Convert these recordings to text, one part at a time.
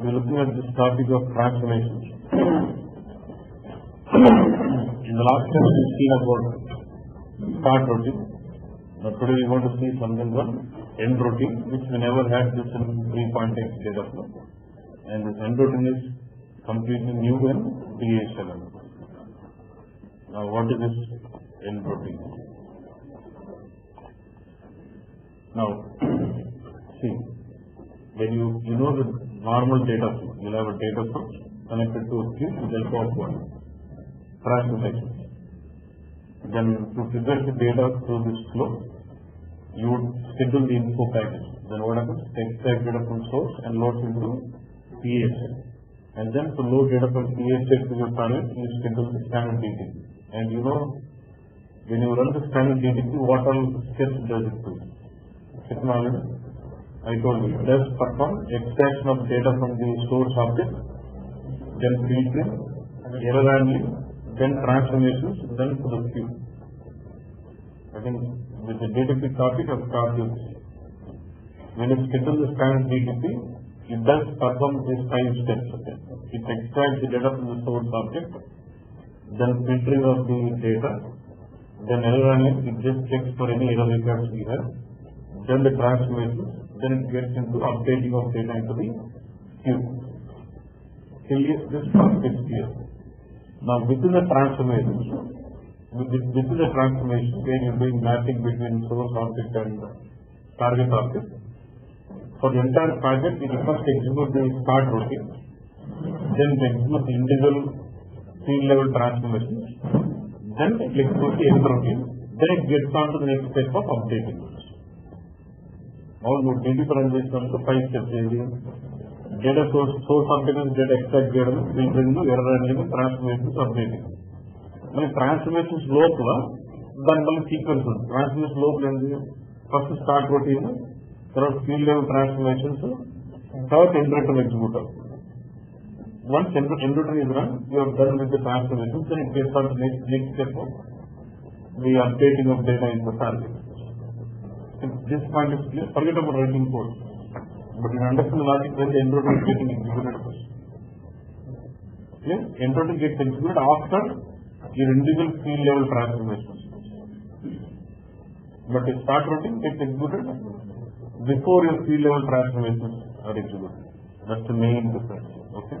we're looking at this topic of transformations. In the last class, we've seen about start routine. Now today we want to see something called end routine, which we never had this in 3.x data flow. And this end routine is completely new in DA7. Now what is this end routine? Now, see, when you know the normal data flow, you'll have a data flow connected to a queue with the help of one transformation. Then to trigger the data through this flow, you would schedule the info package. Then what happens? Extract data from source and load into PHX. And then to load data from PHX to your target, you schedule the standard DTP. And you know, when you run the standard DTP, what all steps does it do? I told you, it does perform extraction of data from the source object, then filtering, error handling, then transformations, then to the queue. I think with the DTP topic of start with this. When it schedules the standard DTP, it does perform these 5 steps. Okay? It extracts the data from the source object, then filtering of the data, then error handling, it just checks for any error records we have, then the transformations, then it gets into updating of data into the queue. Till this part is clear. Now within the transformation, where you're doing mapping between source object and target object, for the entire target, it first execute the start routine, then it execute the individual field level transformations, then it execute the end routine, then it gets on to the next step of updating. All would be different based on the 5 steps. Data source object is data extract data, filtering, error handling, transformations, updating. When transformations lopula, then sequence. Transformations lopula first start routine, third field level transformations, third end routine executor. Once end routine is run, you are done with the transformations, then it gets on to the next step of the updating of data in the target. If this point is clear, forget about writing code. But you understand the logic when the end routine is getting executed first. Clear? End routine gets executed after your individual field level transformations. But the start routine gets executed before your field level transformations are executed. That's the main difference. Okay?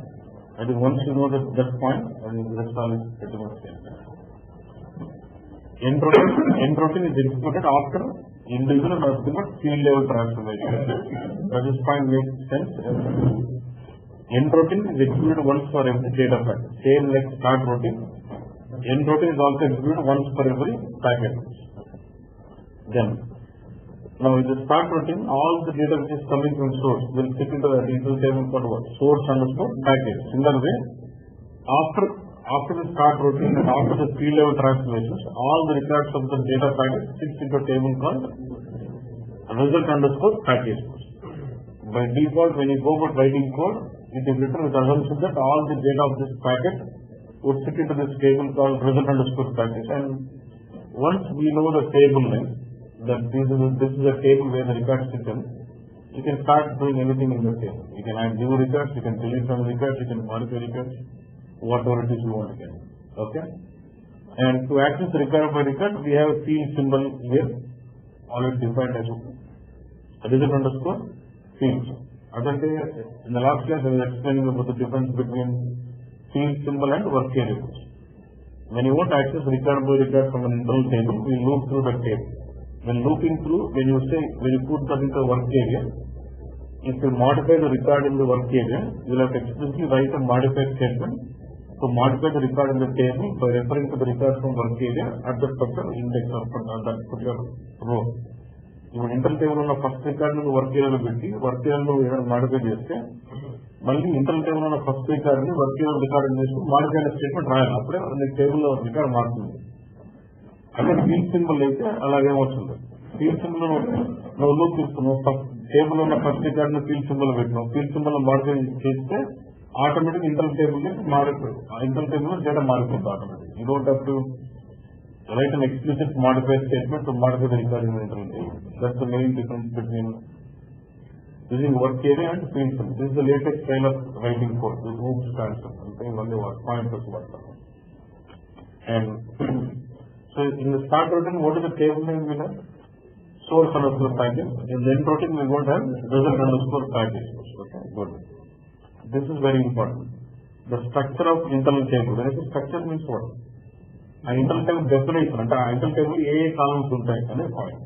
I think once you know that point, I think that's all is pretty much clear. End routine is executed after individual and ultimate field level transformation. That is point makes sense. End routine is executed once for every data packet. Same like start routine. End routine is also executed once for every packet. Then, now in the start routine, all the data which is coming from source will fit into the detail table called what? Source underscore packet. Similar way, after the start routine and after the field level transformations, all the records of the data packet fits into a table called result underscore package. By default, when you go about writing code, it is written with the assumption that all the data of this packet would fit into this table called result underscore package. And once we know the table name, that this is a table where the records fit in, you can start doing anything in the table. You can add new records, you can delete some records, you can modify records, whatever it is you want to get. Okay? And to access the record by record, we have a field symbol here, already defined as result underscore field. In the last class, I was explaining about the difference between field symbol and work area. When you want to access record by record from an internal table, we loop through the table. When looping through, when you put that into a work area, if you modify the record in the work area, you will have to explicitly write a modified statement to modify the record in the table by referring to the record from work area at that particular index or that particular row. Even internal table on the first record in the work area work area modify cheste, malli internal table on the first record in work area record in this modify statement రాయాలి. అప్పుడే the table record మారుతుంది. అదే field symbol అయితే అలాగే వస్తుంది. Field symbol లో loop తీసుకున్నాం. Table ఉన్న ఫస్ట్ రికార్డ్ ని field symbol పెట్టినాం. Field symbol మాడిఫై చేస్తే ఆటోమేటిక్ ఇంటర్నల్ టేబుల్ మారిపోతుంది. ఇంటర్నల్ టేబుల్ డేటా మారిపోతుంది automatic. You don't have to write an explicit modified statement to modify the record in the internal table. That's the main difference between using work area and field symbol. This is the latest style of writing code. This OOPS stands for something only pointers what. And so in the start routine, what is the table name we have? Source underscore package. In the end routine, we won't have result underscore package. Okay, good. This is very important. The structure of internal table. When I say structure means what? An internal table definition. And an internal table A columns ఉంటాయి అనే point.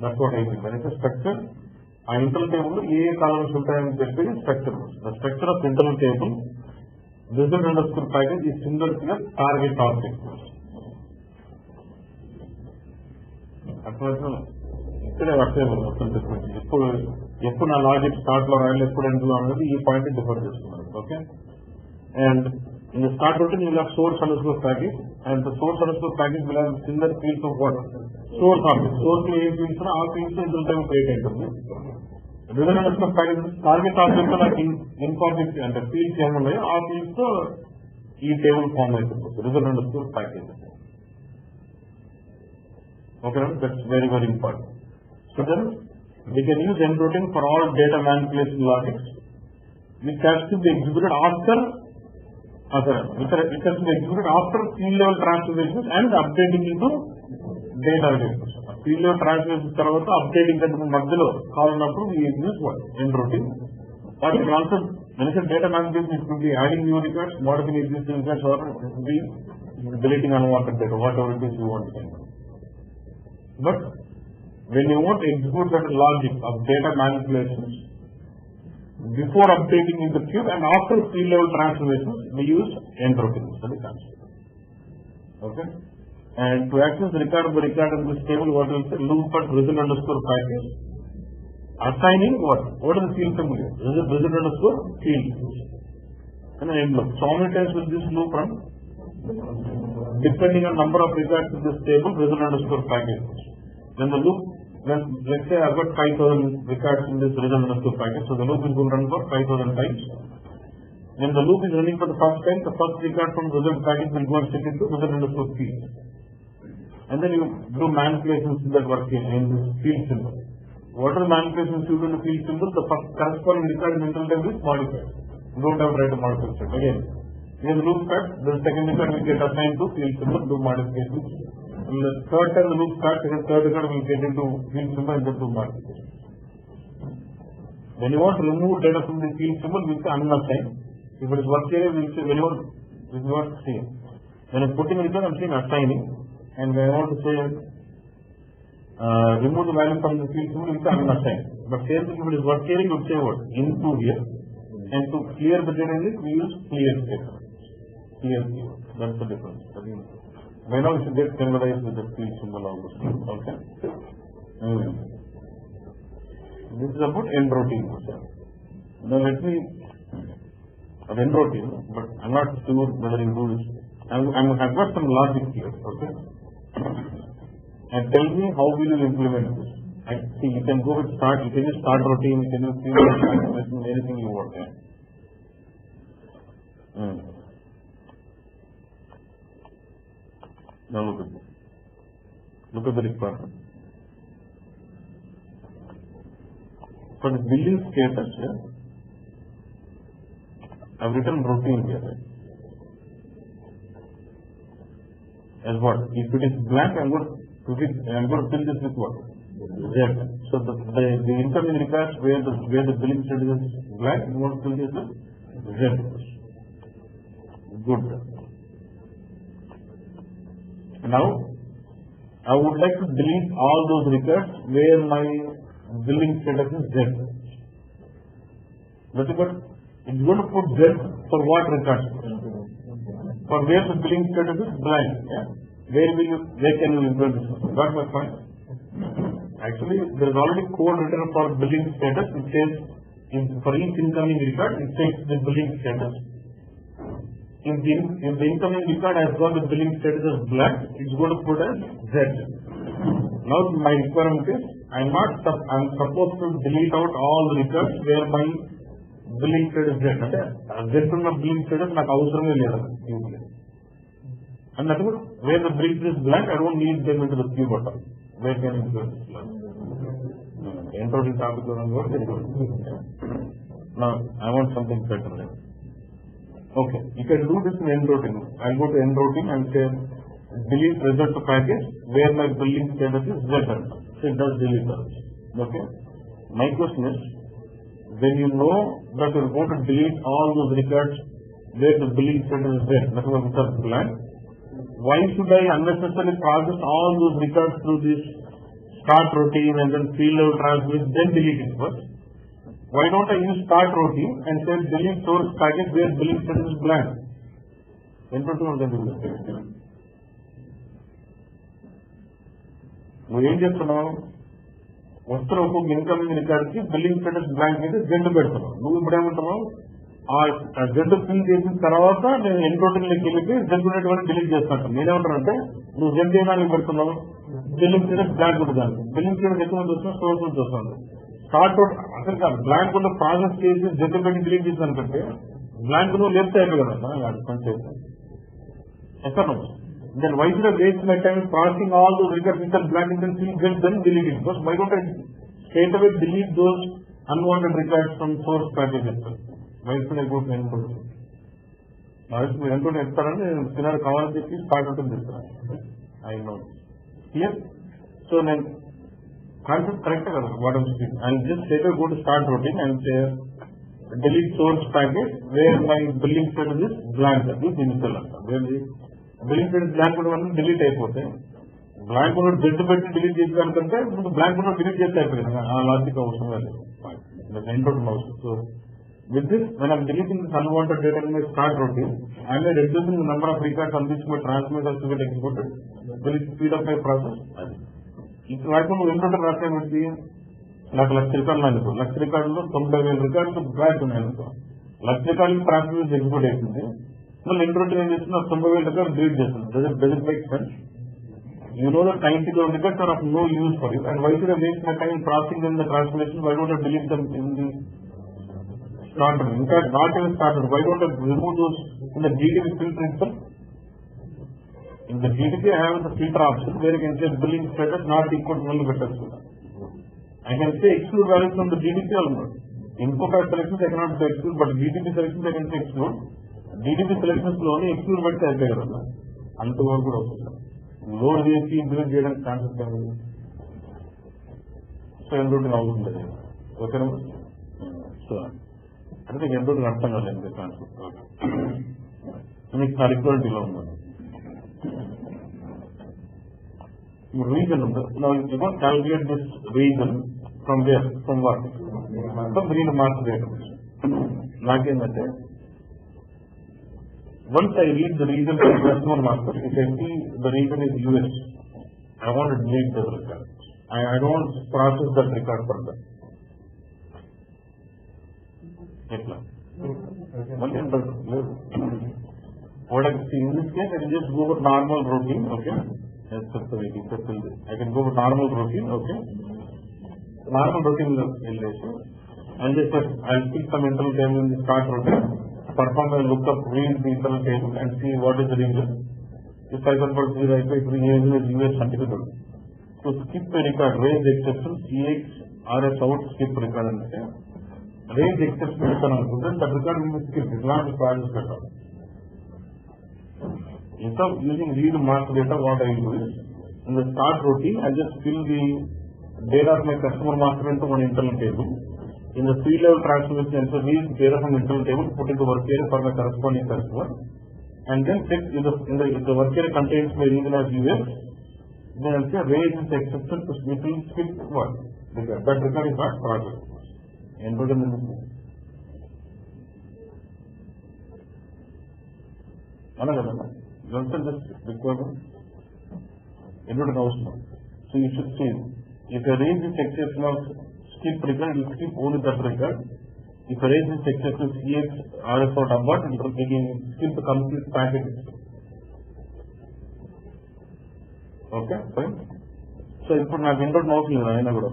That's what I mean. When I say structure, an internal table A columns ఉంటాయని చెప్పి structure. The structure of internal table, result underscore package is similar to the target object. అట్లా ఇక్కడే వర్తే మొత్తం difference. ఎప్పుడు నా logic start లో రాయాలి, ఎప్పుడు ఎండ్లో అనేది ఈ పాయింట్ డిఫర్ చేస్తున్నారు. Okay, and in the start routine you will have source underscore package, and the source underscore package will have similar fields of what? Source object. Source లో ఏ fields ఉన్నా ఆ fields ఇందులో టైం క్రియేట్ అవుతుంది. Result underscore package target object నాకు ఇన్ఫార్మేట్ అంటే fields ఏమున్నాయో ఆ fields తో ఈ టేబుల్ ఫామ్ అవుతుంది. Result underscore package. Okay, that's very, very important. So then we can use end routine for all data manipulation logics, which has to be executed after field level transformations and updating into data vectors. Field level transformations తర్వాత updating కంటే మధ్యలో కావాలన్నప్పుడు we use what? End routine. But you can also, when I say data manipulation, it could be adding new records, modifying existing records, or be deleting unwanted data, whatever it is you want to do. But when you want to execute that logic of data manipulations, before updating in the cube and after field level transformations, we use end routine. Okay, and to access record by record in this table, what will say? Loop at result underscore package, assigning what? What is the field symbol? Result underscore field, and then end loop. So how many times will this loop run? Depending on number of records in this table, result underscore package. Then the loop, let's say I've got 5,000 records in this result underscore package, so the loop is going to run for 5,000 times. When the loop is running for the first time, the first record from the result package will go and stick into result underscore field. And then you do manipulations in that work in this field symbol. What are the manipulations you do in the field symbol? The first corresponding record in internal table is modified. You don't have to write a modification. Again, here the loop starts, the second record will get assigned to field symbol, do modifications. And the third time the loop starts, the third record will get into field symbol and then do modifications. When you want to remove data from the field symbol, we say unassign. If it is work area, we will say when you want, this is what say. When I am putting a record, I am saying assigning. And when I want to say remove the value from the field symbol, we say unassign. But same thing, if it is work area, you would say what? Into here. And to clear the data, we use clear data. Clear keyword. That's the difference. By now, we should get familiarized with the field symbol almost. Okay. This is about end routine. Now let me end routine, but I'm not sure whether you do this. I've got some logic here. Okay. And tell me how will you implement this. I see you can go with start. You can use start routine. You can use field anything you want. Now look at this. Look at the requirement. For the billing status, I've written routine here. Right? As what? If it is blank, I'm going to fill this with what? Z. So the incoming records where the billing status is blank, I'm going to fill this with Z. Good. Now, I would like to delete all those records where my billing status is Z. But it's going to put Z for what records? For where the billing status is blank. Yeah? Where can you implement this? Got my point? Actually, there is already code written for billing status. It says for each incoming record, it says the billing status. If the incoming record has got the billing status as blank, it's going to put as Z. Now my requirement is I'm supposed to delete out all the records where my billing status Z. Z from the billing status నాకు అవసరమే లేదు. And nothing where the billing status is blank, I don't need them into the queue button. Where can you do this? end routine topic very good. Now I want something better. Okay, you can do this in end routine. I'll go to end routine and say delete result package where my billing status is Z. So it does delete that. Okay. My question is, when you know that you're going to delete all those records where the billing status is Z, that was the plan. Why should I unnecessarily process all those records through this start routine and then field level transmit, then delete it first? Why don't I use start routine and say delete source package where billing status is blank? నువ్వు ఏం చేస్తున్నావు? వస్తున్న ఒక్కొక్క incoming రికార్డ్కి billing status blank మీద Z పెడుతున్నావు. నువ్వు ఇప్పుడు ఏమంటున్నావు? ఆ జెడ్ ఫిల్ చేసిన తర్వాత నేను ఎన్రోటింగ్లోకి వెళ్ళి జెడ్ ఉన్నటువంటి డిలీట్ చేస్తాను. నేనేమంటానంటే నువ్వు జెడ్ ఏనానికి పెడుతున్నావు? బిల్లింగ్ స్టేటస్ బ్లాంక్ ఉంటుంది. బిల్లింగ్ స్టేటస్ ఎక్కువ మంది వస్తున్నా సోర్స్ నుంచి వస్తుంది. స్టార్ట్ అవుట్ అసలు కాదు, బ్లాంక్ ఉన్న ప్రాసెస్ చేసి జెడ్ పెట్టి డిలీట్ చేసాను కంటే బ్లాంక్ నువ్వు లెఫ్ట్ అయిపోయి కదా పని చేస్తాను. ఎక్కడ then why should I waste my time processing all those records with the blank and then delete it? Because why don't I straight away delete those unwanted records from source packages? Why should I go to end routine? Now if you end routine ఎత్తారని పిల్లలు కావాలని చెప్పి start అవుతుంది చెప్తాను. I know. Here, so then concept correct కదా what I'm saying. I'll just straight away go to start routine and say delete source package where my billing status is blank. This is initial where the billing status blank ఉన్న delete అయిపోతే blank ఉన్న Z పెట్టి delete చేసేదానికంటే ముందు blank ఉన్న delete చేస్తే అయిపోయింది కదా. ఆ లాజిక్ అవసరం లేదు. So with this when I'm deleting this unwanted data in my start routine, I am reducing the number of records on which my transmitters to get executed. Will it speed up my process? ఇప్పుడు వాటిలో నువ్వు ఎన్ని రోజులు రాసాయి? నాకు 1,00,000 రికార్డులు అనుకో. 1,00,000 రికార్డులో 90,000 రికార్డులు బ్లాంక్ ఉన్నాయి అనుకో. 1,00,000 రికార్డులు ట్రాన్స్మిట్ ఎగ్జిక్యూట్ అవుతుంది. మళ్ళీ ఇంట్రోట్ ఏం చేస్తున్నా 90,000 రికార్డు డిలీట్ చేస్తుంది. Doesn't make sense? You know that 90,000 records are of no use for you, and why should I waste my time processing them in the transformation? Why don't I delete them in the starter? In fact, not even starter. Why don't I remove those in the GDB filter itself? In the GDB, I have the filter option where you can say billing status not equal to null better. I can say exclude values from the GDB almost. Input selections I cannot say exclude, but GDB selections I can say exclude. GDP selections లోనే exclude పెడితే అయిపోయి కదా. అంతవరకు కూడా వస్తుంది. Load చేసి implement చేయడానికి concept ఏమి? సో ఎన్ని రోజులు అవుతుంది. ఓకేనా? సో అంటే ఎన్ని రోజులు అర్థం కాలేదు కాన్సెప్ట్. మీకు కరిక్యులర్టీలో ఉన్నది రీజన్ ఉంది. Calculate this reason from where from what from green marks rate. నాకేంటంటే once I read the reason for the customer master, if I see the reason is US, I want to delete the record. I don't want to process that record further. What I see in this case, I can just go with normal routine, okay? I can go with normal routine, okay? Normal routine relation. And just I'll pick some internal table in the start routine. Perform a lookup, read the internal table and see what is the reason. If I convert the right if reason is US certificate. So skip the record, raise exception, CX, RS out, skip record and say. Raise exception then the record will be skipped. It will not be processed at all. Instead of using read mark data, what I will do is in the start routine, I just fill the data of my customer master into one internal table. In the field level transformation, and so read data from internal table, put into work area for my corresponding customer, and then check if the work area contains my reason as US, then I'll say raise this exception to skip what? Record. That record is not processed. And put in another you understand this requirement? Input also. So you should see if I raise this exception of skip record, you skip only that record. If I raise this exception CX RS out abort, you can skip the complete packet. Okay, fine. So ఇప్పుడు నాకు inter నోట్లేదు అయినా కూడా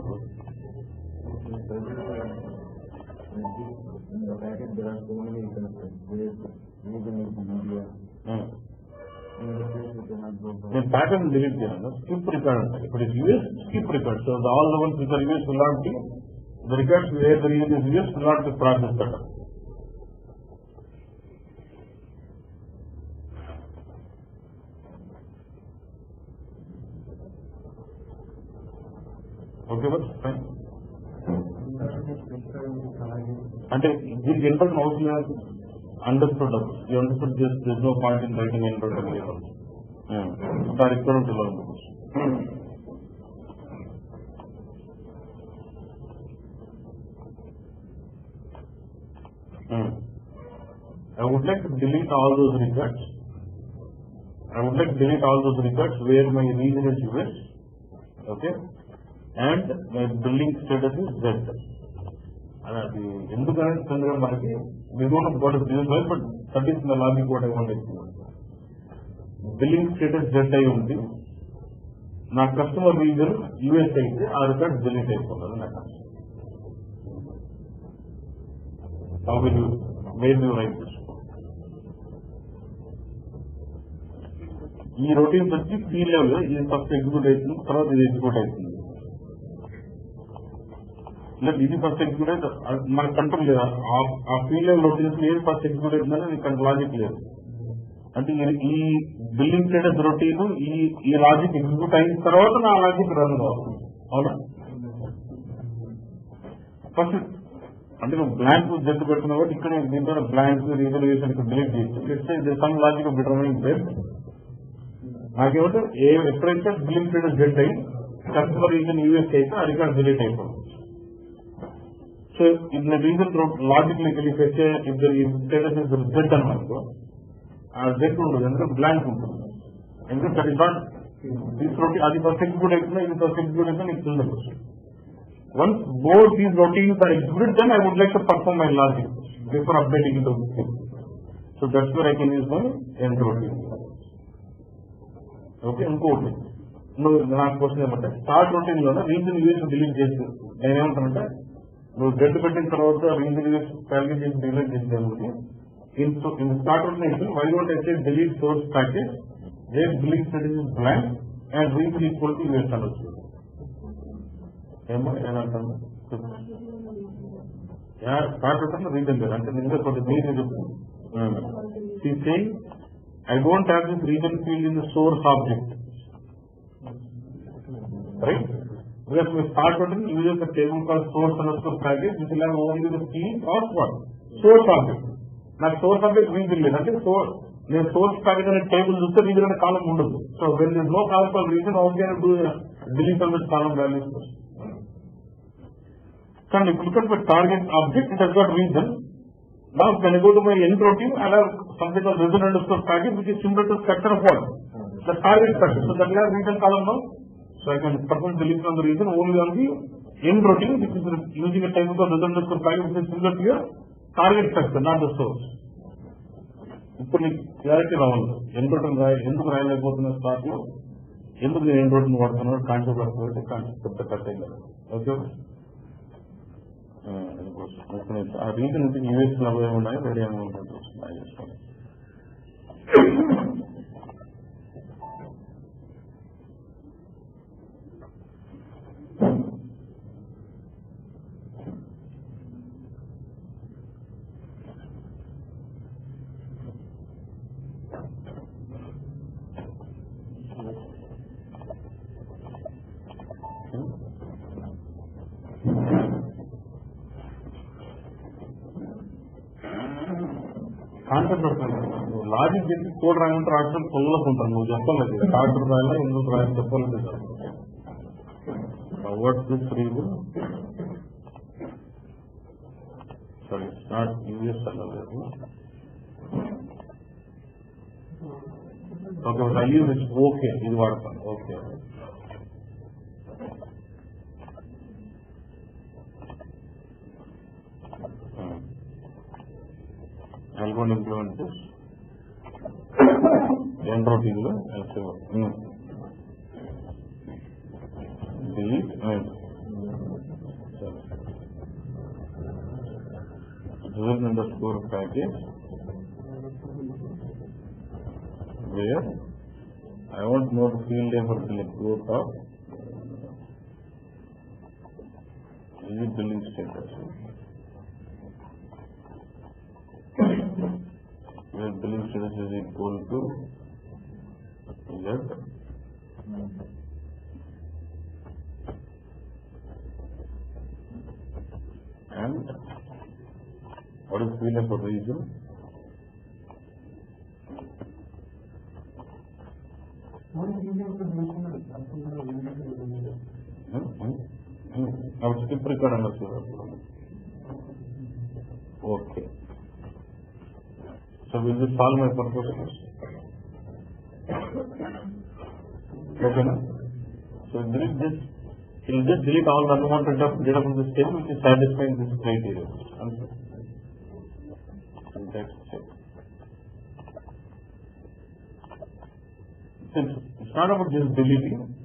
నేను pattern delete చేయను. Skip record అంటారు. ఇప్పుడు US skip record. So all the ones with US will not be the records where the user is used will not be processed at all. Okay but fine. అంటే దీనికి enter అవసరం లేదు. Understood you understood just this no point in writing enter ఇక్కడ ఉంటుంది. I would like to delete all those records. I would like to delete all those records where my region is US, okay, and my billing status is Z. అది ఎందుకంటే తొందరగా మనకి విధంగా what is use by but that is the logic what I want to. Billing status Z అయి ఉంది, నా customer reason US అయితే ఆ రికార్డ్ డిలీట్ అయిపోతుంది నాకు. How will you, where do you write this? ఈ రొటీన్స్ వచ్చి ఫీల్డ్ లెవెల్ ఇది ఫస్ట్ ఎగ్జిక్యూట్ అవుతుంది, తర్వాత ఇది ఎగ్జిక్యూట్ అవుతుంది. లేదు ఇది ఫస్ట్ ఎగ్జిక్యూట్ అయితే మనకు కంట్రోల్ లేదా ఆ ఫీల్డ్ లెవెల్ రొటీన్స్ ఏది ఫస్ట్ ఎగ్జిక్యూట్ అవుతుందని నీకు లాజిక్ లేదు. అంటే ఈ బిల్డింగ్ స్టేటస్ రొటీన్ ఈ లాజిక్ ఎగ్జిక్యూట్ అయిన తర్వాత నా లాజిక్ రన్ కావాలి. అవునా? ఫస్ట్ అంటే నువ్వు బ్లాంక్ జడ్డు పెడుతున్నా కాబట్టి ఇక్కడ దీంట్లో బ్లాంక్ రిజర్వేషన్ డిలీట్ చేసి సమ్ లాజిక్ డిటర్మినింగ్ బేస్ నాకేమంటే ఎప్పుడైతే బిల్లింగ్ స్టేటస్ జెడ్ అయ్యి కస్టమర్ రీజన్ యూఎస్ అయితే ఆ రికార్డ్ డిలీట్ అయిపోతుంది. సో ఇన్ రీజన్ లాజిక్ ఇద్దరు స్టేటస్ జెడ్ అనుకో ఆ జెడ్ ఉండదు, ఎందుకంటే బ్లాంక్ ఉంటుంది. ఎందుకంటే that is not this routine అది ఫస్ట్ ఎగ్జిక్యూట్ అవుతుందా ఇది ఫస్ట్ ఎగ్జిక్యూట్ అవుతుందా నీకు తెలియదు. Once both these routines are executed, then I would like to perform my logic before updating into the system. So that's where I can use my end routine. Okay, ఇంకోటి నువ్వు నాకు question ఏమంటే start routine లోనే reason US delete చేసి నేనేమంటానంటే నువ్వు Z పెట్టిన తర్వాత రీజన్ యూఎస్ ప్యాకేజ్ చేసి డిలీట్ చేసేందుకు in start routine why don't I say delete source package where billing status is blank and reason equal to US అనొచ్చు. ఏమో ఏమంటాను స్టార్ట్ రొటీన్ రీజన్ లేదు అంటే నిజంగా కొంచెం మీరు చెప్తాను. I don't have this region field in the source object, right? Because we start routine uses a table called source underscore package, which will have only the key of what? Source object. Now source object region లేదు అంటే నేను source package అనే table చూస్తే region అనే కాలం ఉండదు. So when there is no column called region, how can I do delete of this column values? So if you look at the target object, it has got region. Now when I go to my end routine, I have something called region underscore package, which is similar to structure of what? The target structure. So that will have region column now. So I can perform deletion on the region only on the end routine, which is using a type of region underscore package, which is similar to your target structure, not the source. ఇప్పుడు నీకు clarity రావాలి. end routine ఎందుకు రాయలేకపోతున్నా start లో, ఎందుకు నేను end routine వాడుతున్నాను concept పడుతుంది, concept పెద్ద కట్ అయింది. ఓకే ఆ రీజన్ నుంచి యూఎస్ లభ్య ఉన్నాయి రెడీ అని ఉంటుంది. కాన్సెప్ట్ వస్తుంది. లాజిక్ చెప్పి కోడ్ రాయమంటే రాష్ట్రం పొల్లకు ఉంటాను. నువ్వు చెప్పలేదు డాక్టర్ రాయాలా ఎందుకు రాయాలి చెప్పలేదు. Word this reason sorry not us అన్నలేదు. Okay I use it. Okay ఇది వాడతాను. Okay I'm going to implement this. End routine lo delete and result underscore package where I want to know the field name for billing. Go top. Is it billing status? Where billing status is equal to Z. And what is field name for region? Our skip record understood. Okay. So will this solve my purpose? Okay, no? So delete this. It will just delete all the unwanted data from this table which is satisfying this criteria. Syntax check. It's not about just deleting.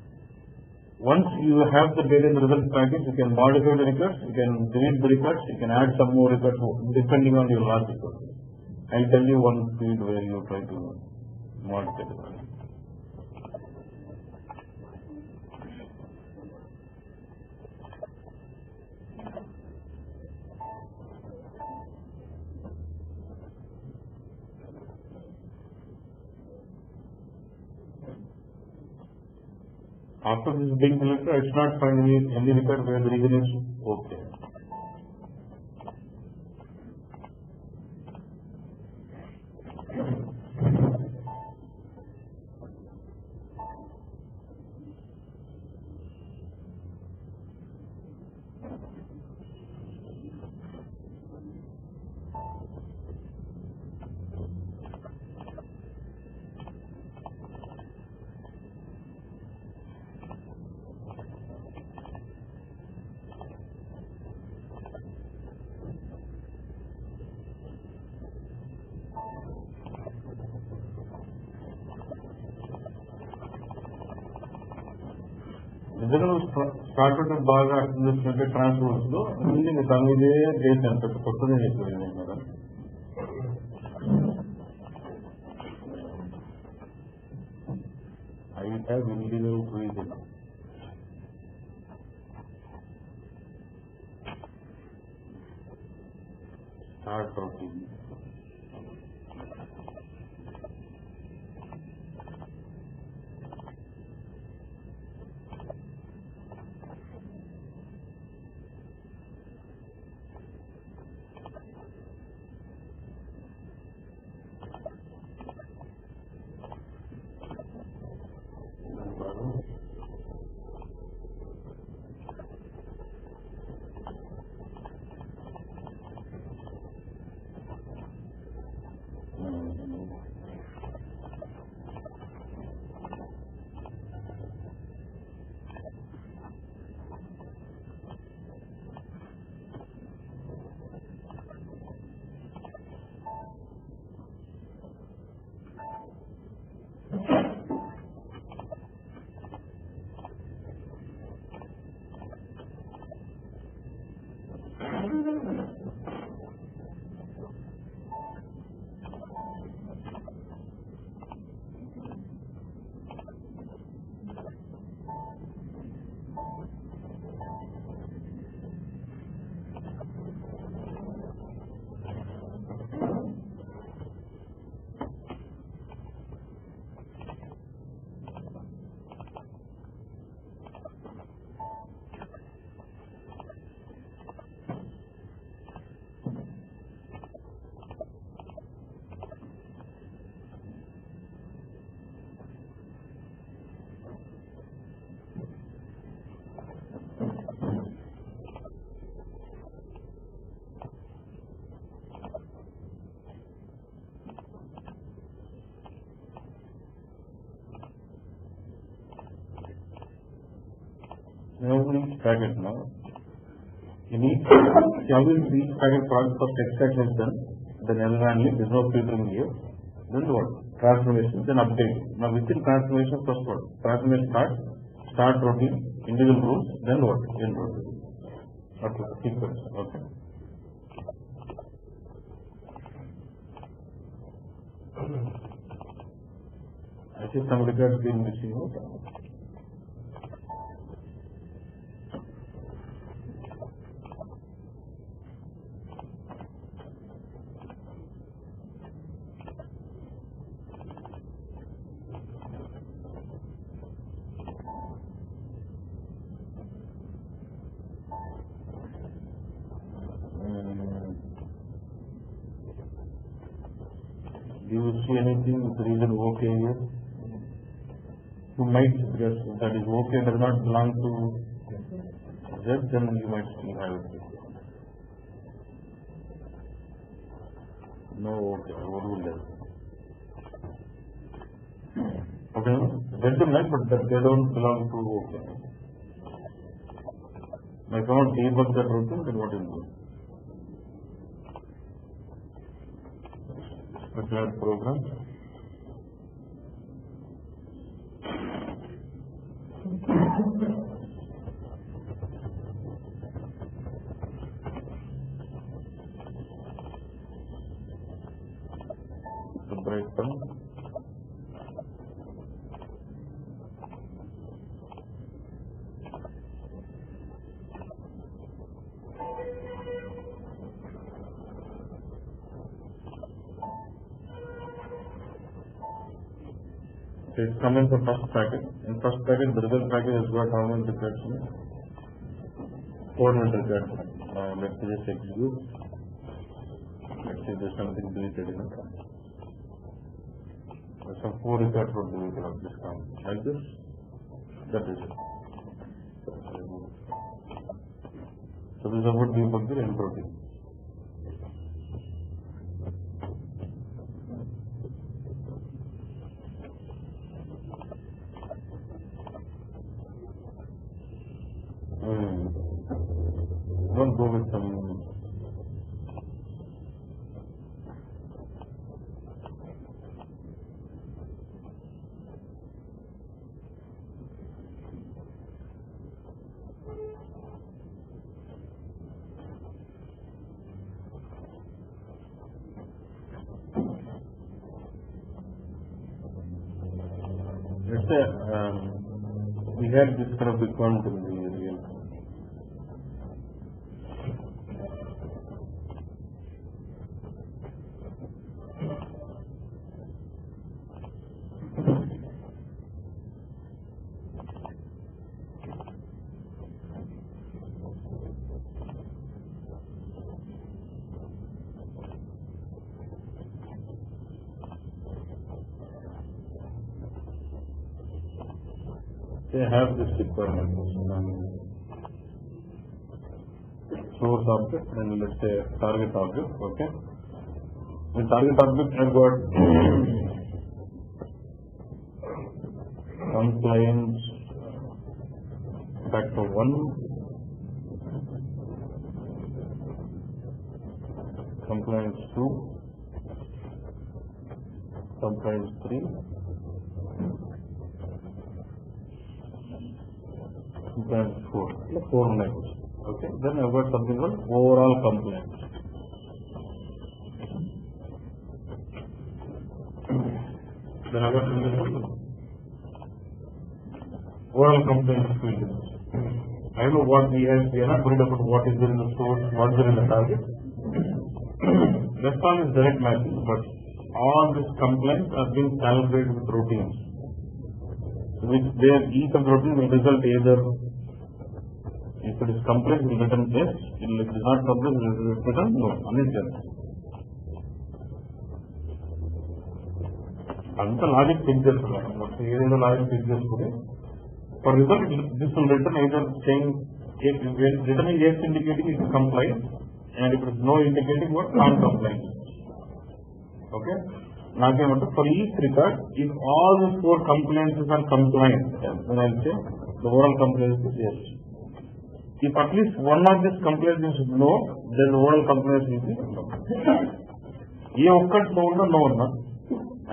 Once you have the data in the result package, you can modify the records, you can delete the records, you can add some more records depending on your last record. I'll tell you one field where you try to modify the record. After this is being selected, I should not find any record where the region is okay. started with baga this transfers lo meaning tamide base anta kottade chepparu madam I have illegal reason start routine each packet now. In each packet process first extraction is done, then manually there is no filtering here. Then what? Transformation, then update. Now within transformation first what? Transformation start routine, individual rules, then what? End routine. Okay, sequence. Okay. I See some records being missing out. Do you see anything with the reason okay here? You might, because that is okay does not belong to Z, then you might still have it. No, okay, what will that? Okay, they do like, but they don't belong to okay. I cannot debug that routine, then what is it? Required program. The breakdown. It's come in the first packet. In first packet, the result packet has got how many records? 400 records. Let's just execute. Let's say there's something deleted in it. There's some 4 records were deleted of this count. Like this, that is it. So this is about debug the entropy. Don't go with some let's say we had this kind of requirement in the real. They have this requirement. Source object and let's say target object. Okay. The target object has got compliance factor 1, compliance 2, compliance 3, compliance 4 lines. Okay, then I've got something called overall compliance. Then I've got something called overall compliance field. I know what we have, we are not worried about what is there in the source, what is there in the target. Rest all is direct matching, but all this compliance are being calibrated with routines, which there each of the routine will result either, if it is complex, it will return yes, if it is not complex, it will return no, unless అంత logic check చేస్తున్నాం ఏదైనా logic check చేసుకుని for result this will return either saying returning yes indicating it is compliant and if it is no indicating what non-compliant. Okay, నాకేమంటే for each record if all the 4 compliances are compliant then I will say the overall compliance is yes. If at least one of these compliances is no, then the overall compliance is no. ఏ ఒక్కటి no ఉన్నా no ఉన్నా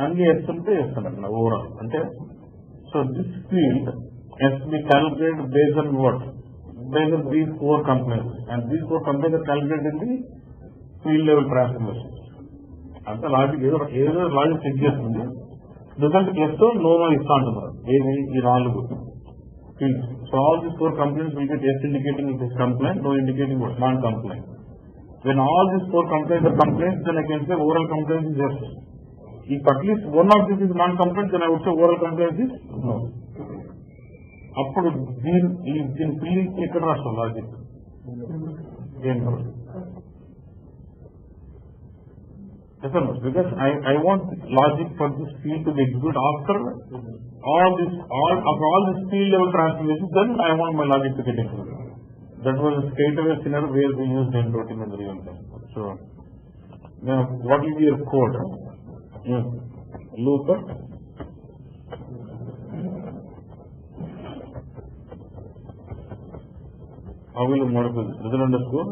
అన్ని ఎస్తుంటే వేస్తాను overall అంటే so this field has to be calculated based on what? Based on these 4 components, and these 4 components are calculated in the field level transformations. అంత logic ఏదో logic check చేస్తుంది result yes no ఇస్తా అంటున్నారు. ఏమి ఈ 4 fields. So all these 4 complaints will get yes indicating it is complaint, no indicating what non-complaint. When all these 4 complaints are complaints, then I can say overall complaint is yes. If at least one of these is non-complaint, then I would say overall complaint is no. అప్పుడు దీని feeling ఎక్కడ రాష్ట్రం logic because I want logic for this field to be executed after all this field level transformation, then I want my logic to get executed. That was a straightaway scenario where we used end routine in the real time. So now what will be your code? Loop how will you modify this? Result underscore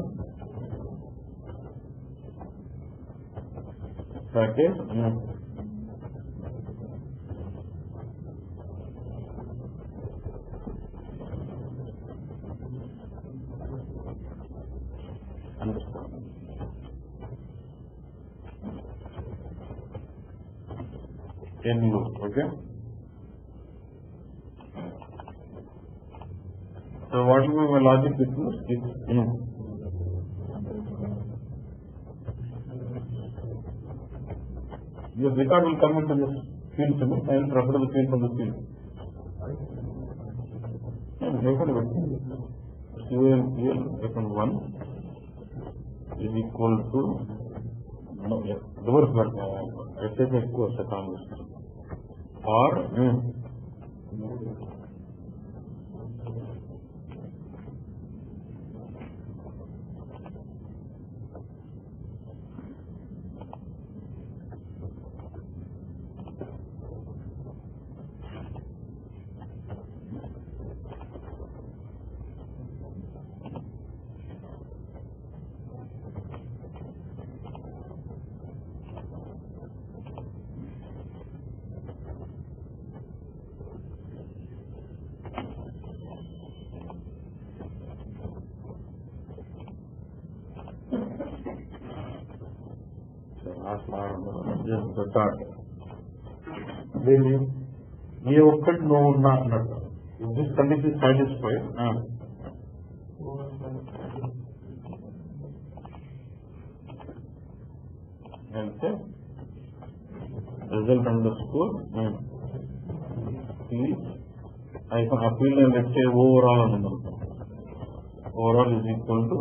package underscore in loop. Okay. So what will be my logic with this? Your record will come into this field to me. I will refer to the field from the field. Q1 is equal to reverse work. Or ఏ ఒక్కటి no ఉన్నా అన్నట్టు this condition satisfied అంటే result underscore ఆ field అంటే overall అని ఉందనుకో overall is equal to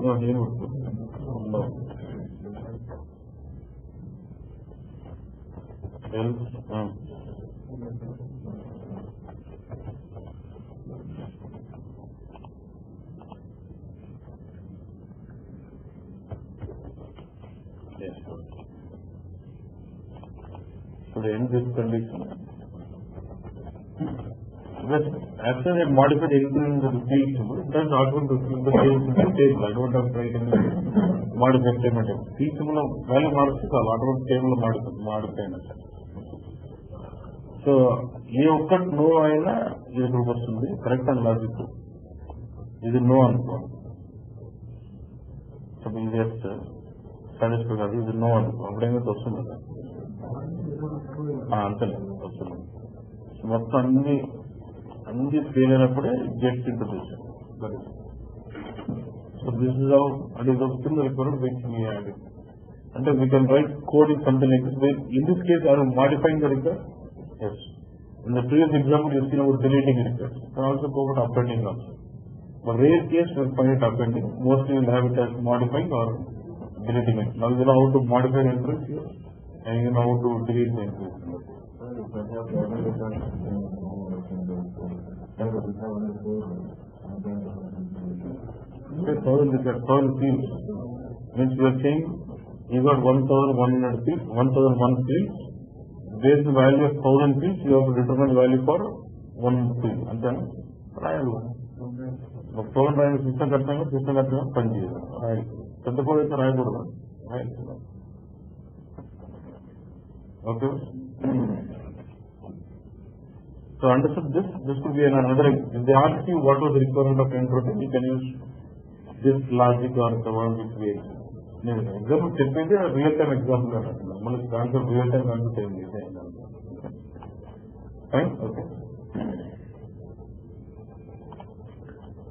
to end this condition. But after I modified anything in the field symbol, it does not want to fill the field in the table. I don't have to write any modified statement. Field symbol value marks all automatic table modified. So ఏ ఒక్కటి no అయినా ఇది group వస్తుంది correct అని logic ఇది no అనుకో ఇది satisfy కాదు ఇది నో అనుకో అప్పుడేమైతే వస్తుంది అంతే వస్తుంది మొత్తం అన్ని ఫెయిల్ అయినప్పుడే get into this so this is how and ఇది వస్తుంది రిక్వైర్డ్ విచ్ మీ యాడ్ అంటే we can write code in something like this in this case are modifying the request yes in the previous example you see about deleting request you can also go about appending also but rare case you will find it appending mostly you will have it as modifying or deleting it now you know how to modify the entries here and you know how to delete the entries okay 1000 fields means you are saying you got 1100 fields 1001 fields based on the value of 1000 fields, you have to determine the value for 1 field. అంతేనా రాయాలి 1000 రాయాలి system కట్టినా పని చేయాలి రాయాలి పెద్ద code అయితే రాయకూడదు రాయాలి okay so understand this could be another if they ask you what was the requirement of end routine you can use this logic or the one which way నేను ఎగ్జాంపుల్ చెప్పింది రియల్ టైమ్ ఎగ్జాంపుల్ మనకి దాంట్లో real time అంటే Fine? Okay.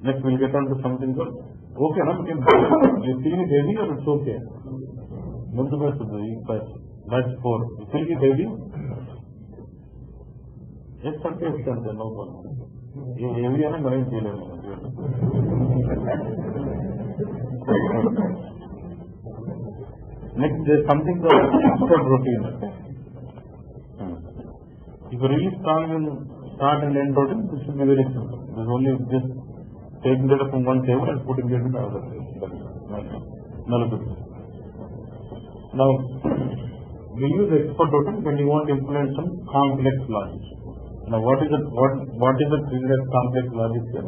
Next we'll get on to something called, okay, you feel it heavy or it's okay? That's 4. You feel it heavy? Yes, something is done, no problem. Heavy and I'm feeling. Next, there's something called expert routine. If you really start and end routine, this should be very simple. There's only just taking data from one table and putting it in the other table. Now, we use expert routine when you want to implement some complex logic. Now, what is the trigger complex logic here?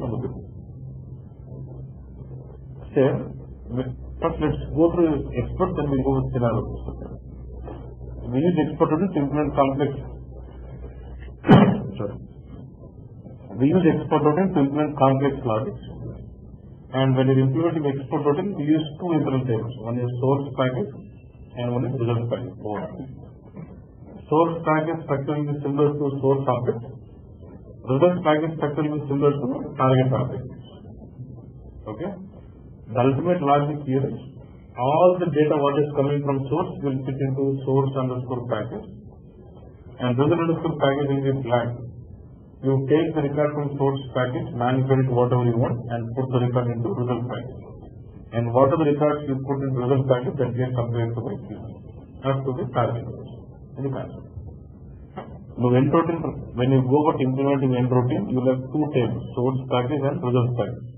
First, let's go through expert, then we go with scenario. We use expert routine to implement complex. We use expert routine to implement complex logic. And when you're implementing expert routine, we use two internal tables. One is source package and one is result package. Source package structure will be similar to source object. Result package structure will be similar to target object. Okay? The ultimate logic here is all the data what is coming from source will fit into source underscore package, and result underscore package will be blank. You take the record from source package, manipulate whatever you want, and put the record into result package. And what are the records you put into result package that gets updated to the queue, up to the target. Any concept. Now, end routine, when you go about implementing end routine, you will have two tables, source package and result package.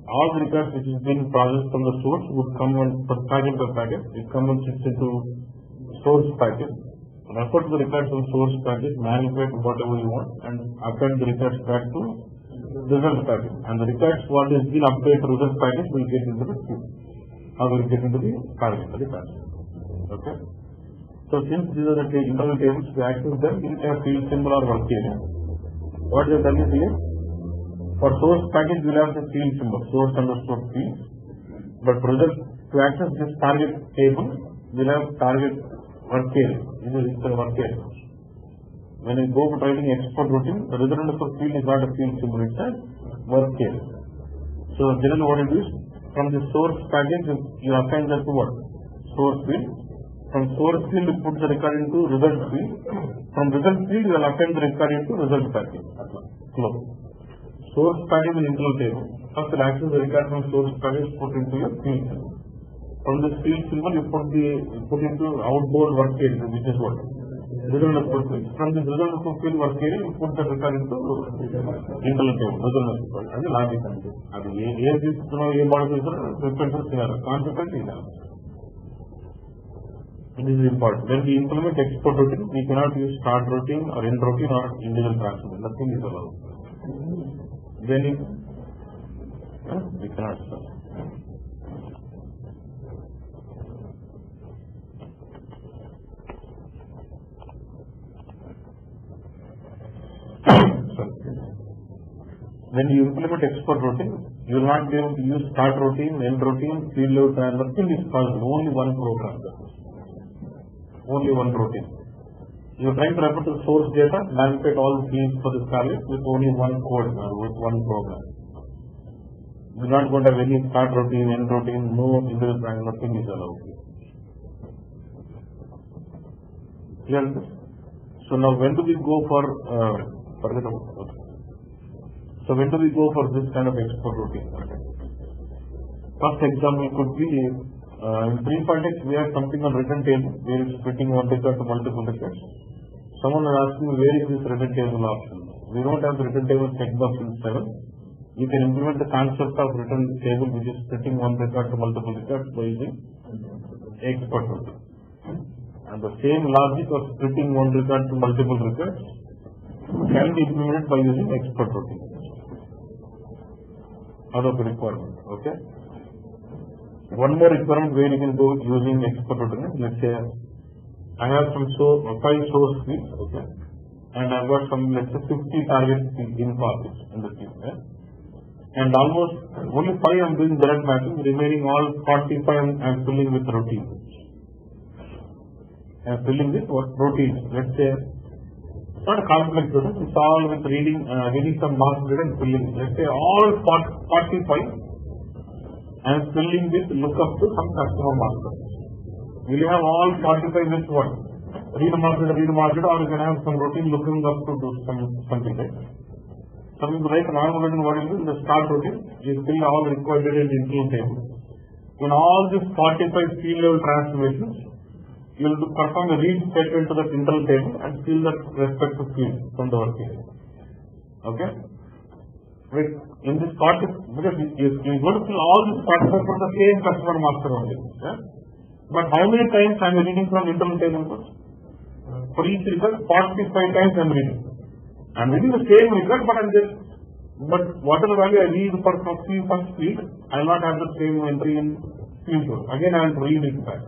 All the records which is being processed from the source would come and package by package. It comes and sits into source package. Refer to the records from source package, manipulate whatever you want, and append the records back to result package. And the records what is being updated to result package will get into the queue, or will get into the target. Okay. So since these are the internal tables, we access them in a field symbol or work area. What they have done is here. For source package, we will have the field symbol, source underscore field. But to access this target table, we will have target work area. This is the work area. When you go for writing export routine, the result underscore field is not a field symbol, it's a work area. So generally what it is, from the source package, you assign that to what? Source field. From source field, you put the record into result field. From result field, you will append the record into result package. Close. Source package is internal table. First, you access the record from source package, put into your field symbol. From this field symbol, you put into outboard work area, which is what? Result underscore field. From this result underscore field work area, you put the record into internal table. Result underscore. That is logic. That is consequence is It is important. When we implement export routine, we cannot use start routine or end routine or individual transfer. Nothing is allowed. When we cannot start. When you implement export routine, you will not be able to use start routine, end routine, field level transfer. Nothing is possible. Only one program. Only one routine. You are trying to refer to the source data, manipulate all the fields for this target with only one code, with one program. You are not going to have any start routine, end routine, no individual plan, nothing is allowed. Clear? So now when do we go for when do we go for this kind of export routine? First example could be in 3.x we have something on written table where it's splitting one record to multiple records. Someone is asking me where is this written table option? We don't have the written table checkbox in 7. You can implement the concept of written table which is splitting one record to multiple records by using export routine. And the same logic of splitting one record to multiple records can be implemented by using export routine. Other requirement. Okay. One more requirement where you can go using export routine. Let's say I have some 5 source fields, okay, and I've got some, let's say 50 target info in the field, right? And almost only 5 I'm doing direct mapping, remaining all 45 I'm filling with routine. I'm filling with what? Routine. Let's say not a complex routine. It's all with reading some master data and filling. Let's say all 45 and filling this lookup to some customer master. Will you have all 45 with what? Read master, or you can have some routine looking up to do something like that. Something like normal routine, what is in the start routine, you fill all required data in the internal table. In all these 45 field level transformations, you will perform a read statement to that internal table and fill that respective field from the work area. Okay? With in this part, because you are going to fill all these 45 for the same customer master only. Yeah? But how many times I am reading from internal table? For each record, 45 times I am reading. I am reading the same record, but whatever value I read for first field, I will not have the same entry in field 2. Again, I will read it back.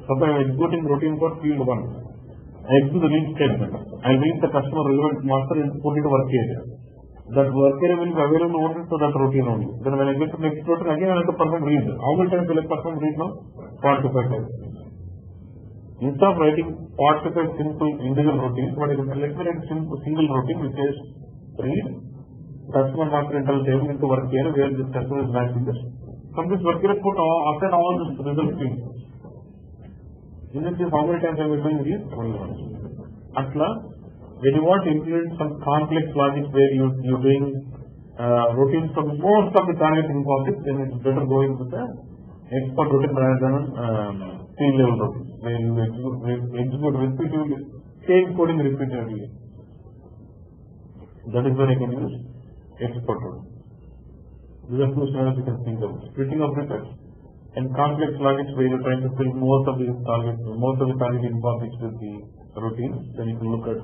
Suppose I am executing routine for field 1. I execute the read statement. I will read the customer relevant master and put it to work area. That work area will be available only for that routine only. Then when I get to next routine, again I have to perform read. How many times will I perform read now? 45 times. Instead of writing 45 simple individual routines, let me write single routine which is read customer master internal table into work area where this customer is matching this. From this work area, put after all this result field. In this case, how many times I will doing read? Only once. Atla, when you want to implement some complex logic where you are doing routines for most of the target objects, then it's better going with the expert routine rather than field level routine. Where you execute repeatedly, same coding repeatedly. That is where I can use expert routine. These are two scenarios you can think of. Splitting of records and complex logics where you are trying to fill most of the target objects with the routines, then you can look at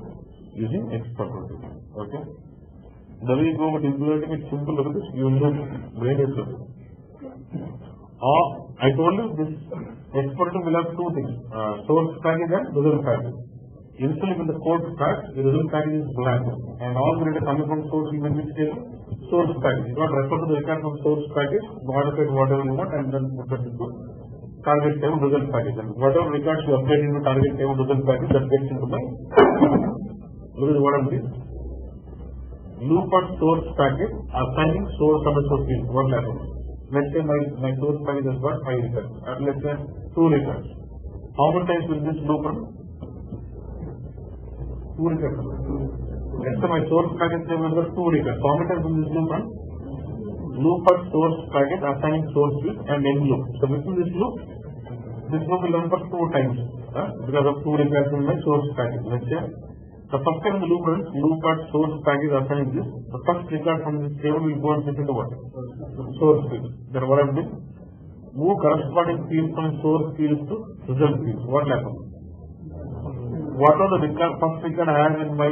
using expert routine. Okay? The way you go about implementing it simple, look at this, you will know brain is looking. I told you this expert routine will have two things, source package and result package. Initially when the code starts, the result package is blank and all the data coming from source in which case source package. You got refer to the record from source package, modify whatever you want and then put it into target table result package. And whatever records you update into target table result package, that gets into my look at what I'm doing. Loop at source package, assigning source underscore field. What happens? Let's say my source package has got 5 records. Let's say 2 records. How many times will this loop run? 2 records. Let's say my source package has got 2 records. How many times will this loop run? Loop at source package, assigning source field and end loop. So within this loop will run for 2 times because of 2 records in my source package. Let's say the first time the loop runs, loop at source package assigning this. The first record from this table will go and fit into what? Source field. Then what I am doing? Move corresponding field from source field to result field. What happens? What are the first record I have in my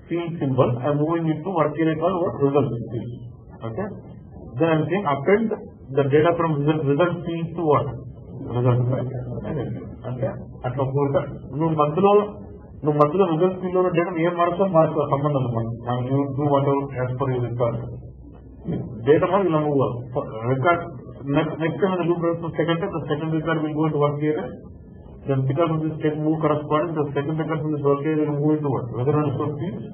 field symbol? I am moving it to work area called what? Result field. Okay? Then I am saying append the data from result field to what? Result package. Okay? At the నువ్వు మధ్యలో result field లో data ఏం మార్చో సంబంధం మనకు what as per you record data మనం ఇలా move record next time loop second time the second record will go to work area then because of this tech move corresponding the second record from this work area move to work weather on so field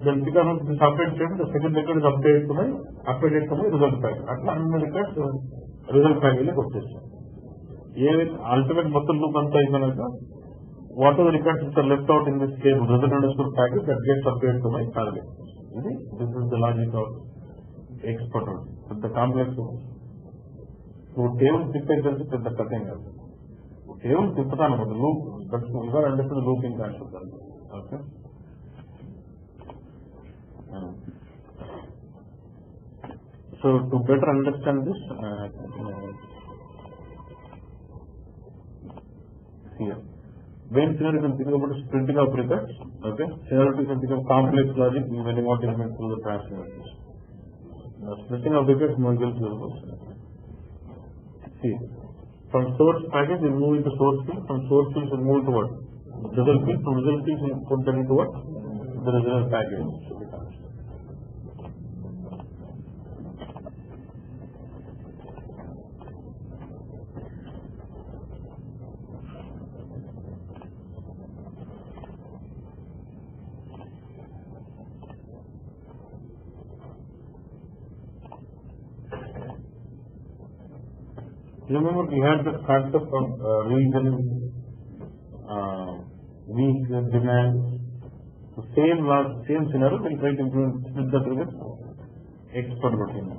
then because of this update state the second record is update to my result pack అట్లా అన్ని records result pack లోకి వచ్చేస్తాయి ఏదైతే ultimate మొత్తం loop అంతా అయిపోయినాక what are the records which are left out in this table, result underscore package that gets updated to my target. This is the logic of expert routine. But the complex one. So table tippage is the cutting. Table tippatan the loop, but you got to understand the looping concept. Okay. So to better understand this, here. When you can think about sprinting of records, okay? Here you can think of complex logic when you want to implement through the transformations. Now splitting of records more will see. From source package we move into source field, from source field we move to what? Result field, from result field we put them into what? The result package. Remember we had the concept of region, weak demand. The same scenario we'll try to split that with expert routine.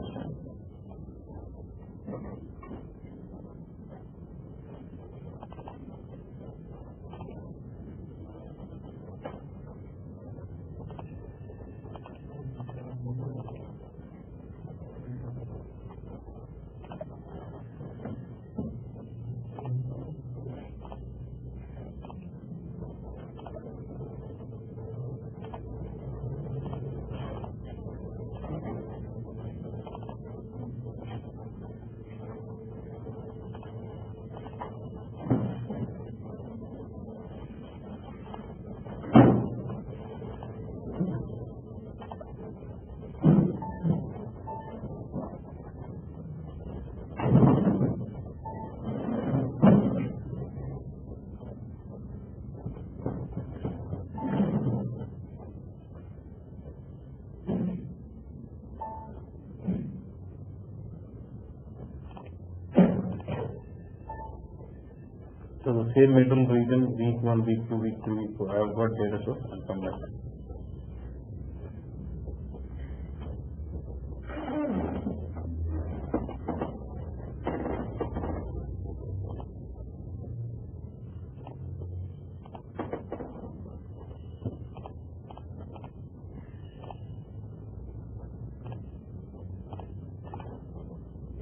So the same metal region, week 1, week 2, week 3, week 4, I have got data source and come back.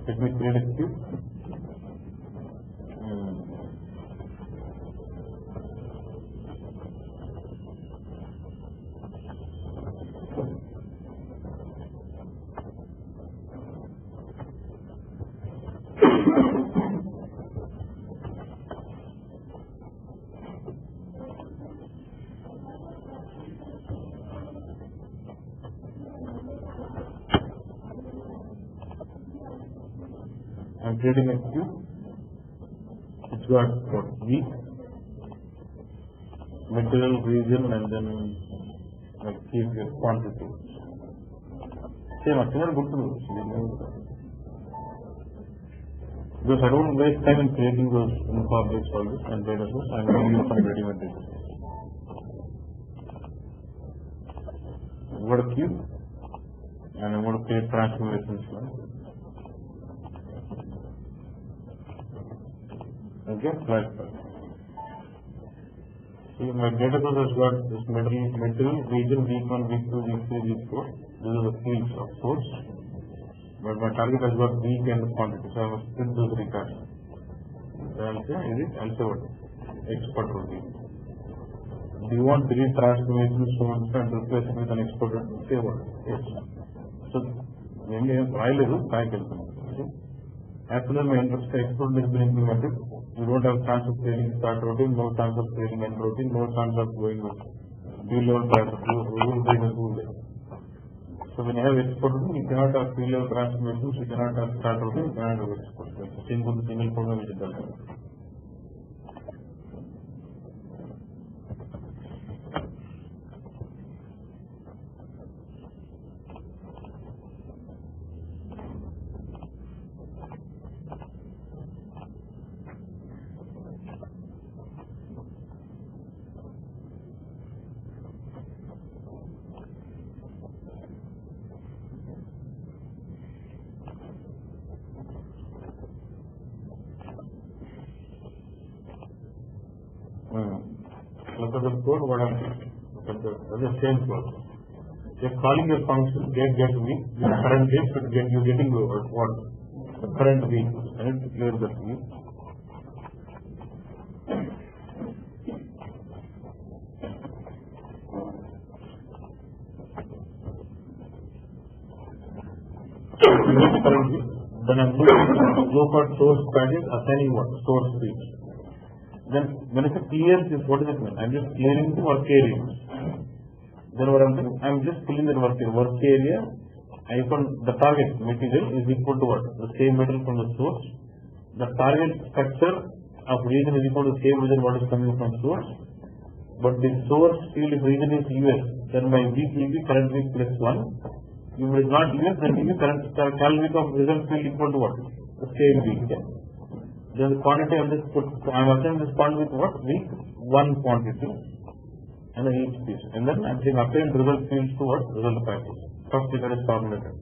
Let me create a queue. I'm creating a queue. It's got what? Week, material, region, and then keep your quantity. Same, actually, good to know. Because I don't waste time in creating those information sources and data source. I'm going to use some ready-made data. I've got a queue, and I'm going to create transformations now. Okay, flash file. See, my data source has got this material, region, week 1, week 2, week 3, week 4. This is the fields of source. But my target has got week and quantity, so I must split those records. So I'll say, I'll say what? Expert routine. Do you want 3 transformations source and replace it with an expert routine? Say what? Yes. So, when I level, I can okay. As soon as my expert has been implemented, you don't have chance of creating start routine, no chance of creating end routine, no chance of going with field-level rule. So when you have export routine, you cannot have field-level transformations, you cannot have start routine, you cannot have export. Single program which is done. Look at the code, what I'm saying. The same code. You're calling your function get week, the current date, but you're getting what? The current week. I need to clear that week. Current week. Then I'm looking at low-code source package, assigning what? Source week. Then when I say clear this, what does it mean? I'm just clearing the work area. Then what I'm doing? I'm just filling the work area. Work area, the target material is equal to what? The same material from the source. The target structure of region is equal to the same region what is coming from source. But the source field if region is US, then my week will be current week plus 1. If it is not US, then it will be current week of result field equal to what? The same week. Yeah. Then the quantity of this I am assuming this quantity with what? Week 1 quantity. And then each piece. And then I am saying append result fields to what? Result package. First figure is formulated.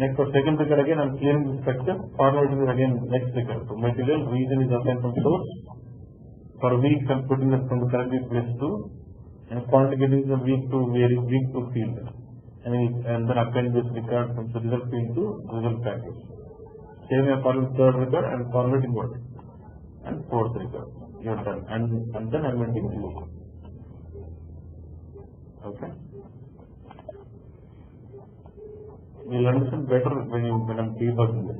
Next for second figure again I am clearing the structure. Formulated is again next figure. So material region is assigned from source. For week I am putting it from the correct place to. And quantity is the week to field. And then append this record from the result field to result package. Same way for third record and formatting what? And fourth record. You are done. And then I am making loop. Okay. You will understand better when I am debugging it.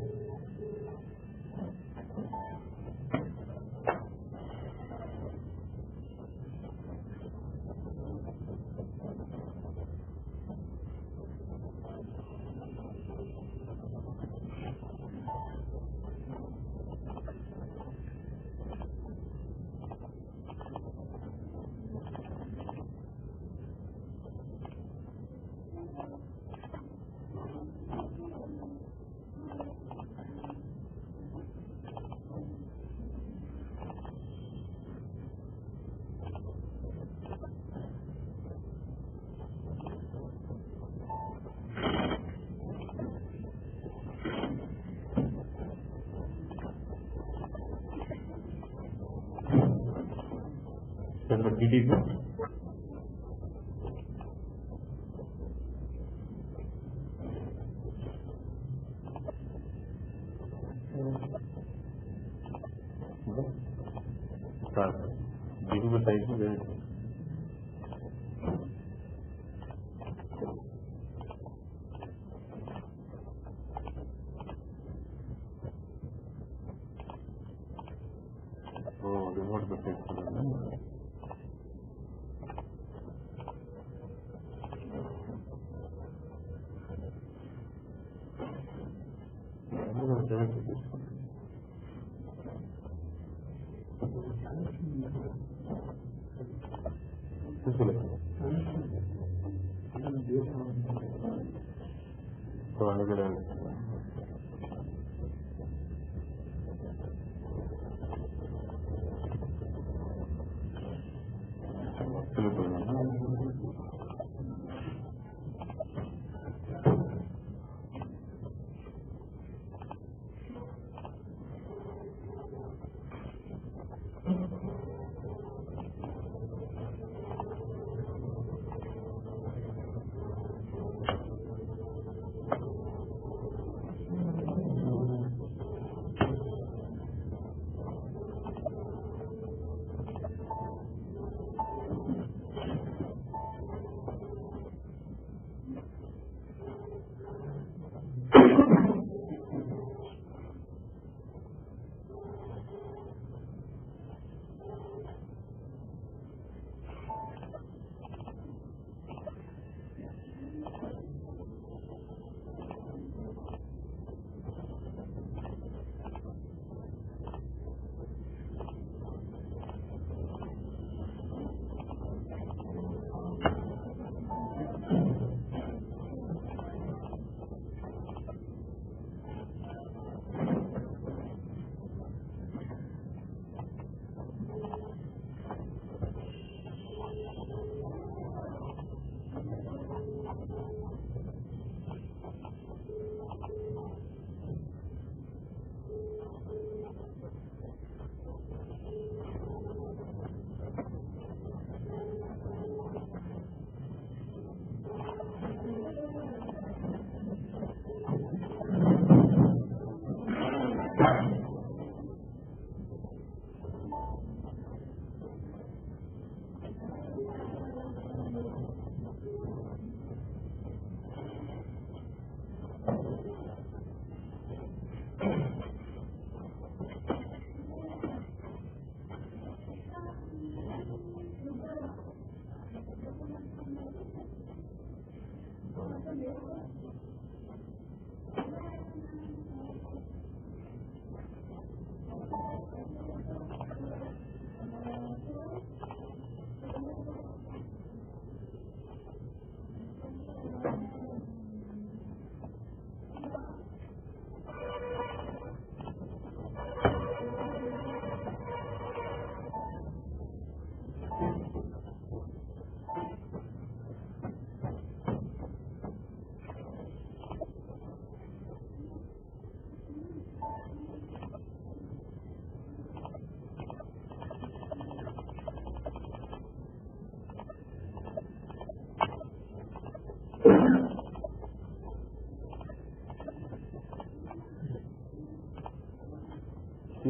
Then the DDB. Start. DDB type is very good. Oh, this was the text. So another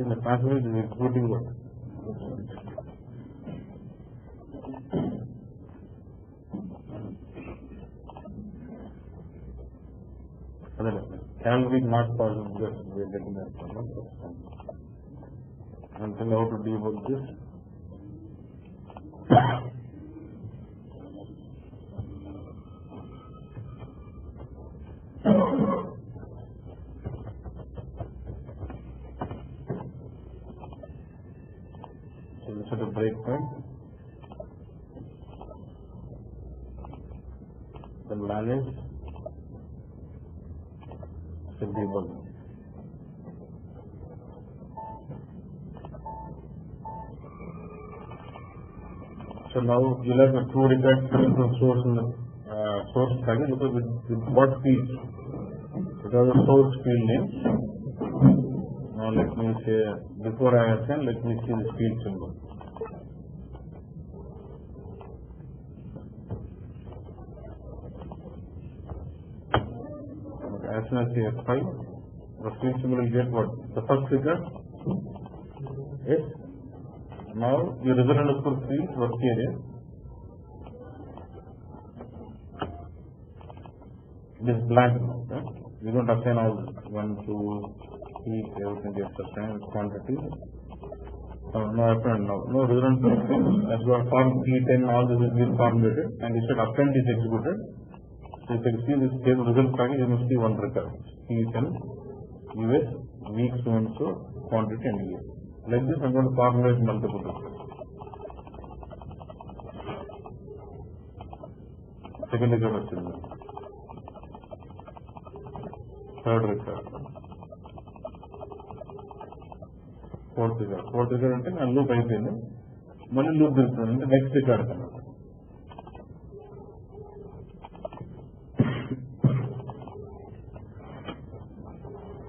See, the transfer is executing what? Calendar is not possible because we are getting that problem. And tell how to deal with this. So we set a breakpoint. Then manage. Debug. So now you have the two records from source in the source package because with what field? Because the source field name. Now let me say before I assign, let me see the field symbol. As soon as you have 5, the field symbol will get what? The first record. Yes. Now your result underscore field work area. It is blank. Okay? We don't assign all 1, 2, 3, everything gets assigned quantity. No append now. No result underscore field. As your form P10, all this is being formulated and you said append is executed. So you can see this table result package, you must see one record. P10, US, week so and so, quantity and year. Like this, I'm going to formulate multiple records. Second record was similar. Third record. Fourth record. Fourth record అంటే నా loop అయిపోయింది. మళ్ళీ loop తిరుగుతుంది అంటే next record కనుక.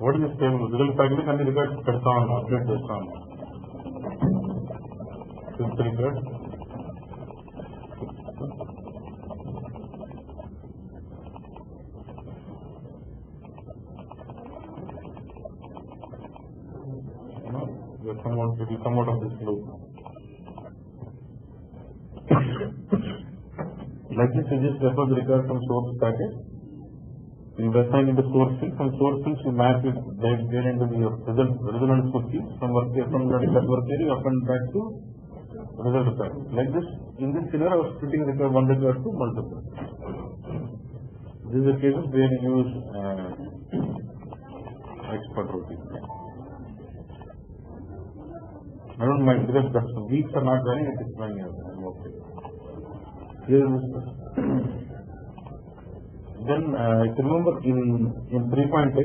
What is this table? Result package and the records పెడతా ఉన్నాం, update చేస్తా ఉన్నాం. Fifth record. It will come out of this loop. Like this, you just refer the record from source package. You assign into source field. From source field, you map it get into the result underscore field. From work area, from record work area, you append back to result record. Like this, in this scenario, I was splitting record one record to multiple. This is the cases where you use expert routine. I don't mind because the weeks are not running, it is running out. I'm okay. Here is then if you remember in 3.6,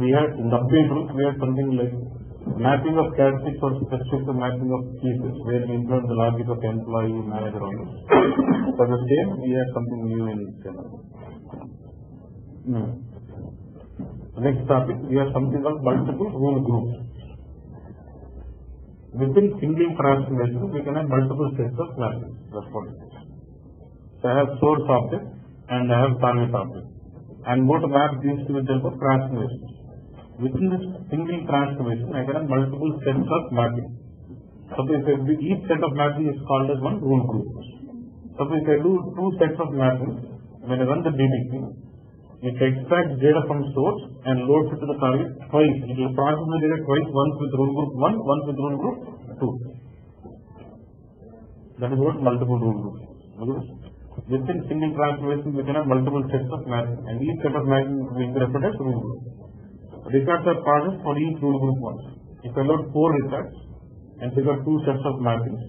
we had in the update group we had something like mapping of characteristics or specific mapping of pieces where we implement the logic of employee, manager on it. For the same, we had something new in next topic, we have something called multiple rule groups. Within single transformation, we can have multiple sets of classes. That's what it is. So I have source object and I have target object. I'm going to map these to the help of transformation. Within this single transformation, I can have multiple sets of mapping. Suppose each set of mapping is called as one rule group. Suppose if I do two sets of mapping, when I run the DBT, it extracts data from source and loads it to the target twice. It will process the data twice, once with rule group 1, once with rule group 2. That is what multiple rule groups. Okay? Within single transformation, we can have multiple sets of mapping, and each set of mapping will be represented as rule group. Records are processed for each rule group once. If I load 4 records and figure 2 sets of mappings,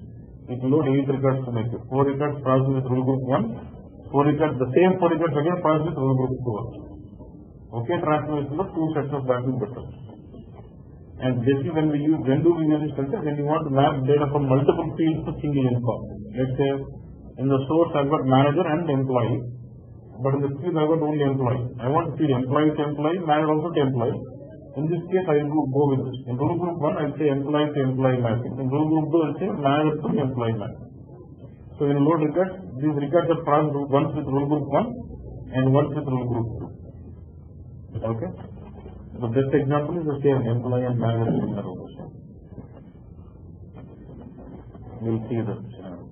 it will load 8 records to make it. 4 records processed with rule group 1. 4 records, the same 4 records again processed with rule group 2. Okay, transformation of 2 sets of mapping better. And basically when do we use this filter? When you want to map data from multiple fields to single info. Let's say in the source I've got manager and employee, but in the field I've got only employee. I want to feed employee to employee, manager also to employee. In this case I will go with this. In rule group 1 I'll say employee to employee mapping. In rule group 2 I'll say manager to employee mapping. So in load records, these records are processed once with rule group 1 and once with rule group 2. Okay? The best example is the same employee and manager scenario. We'll see the scenario.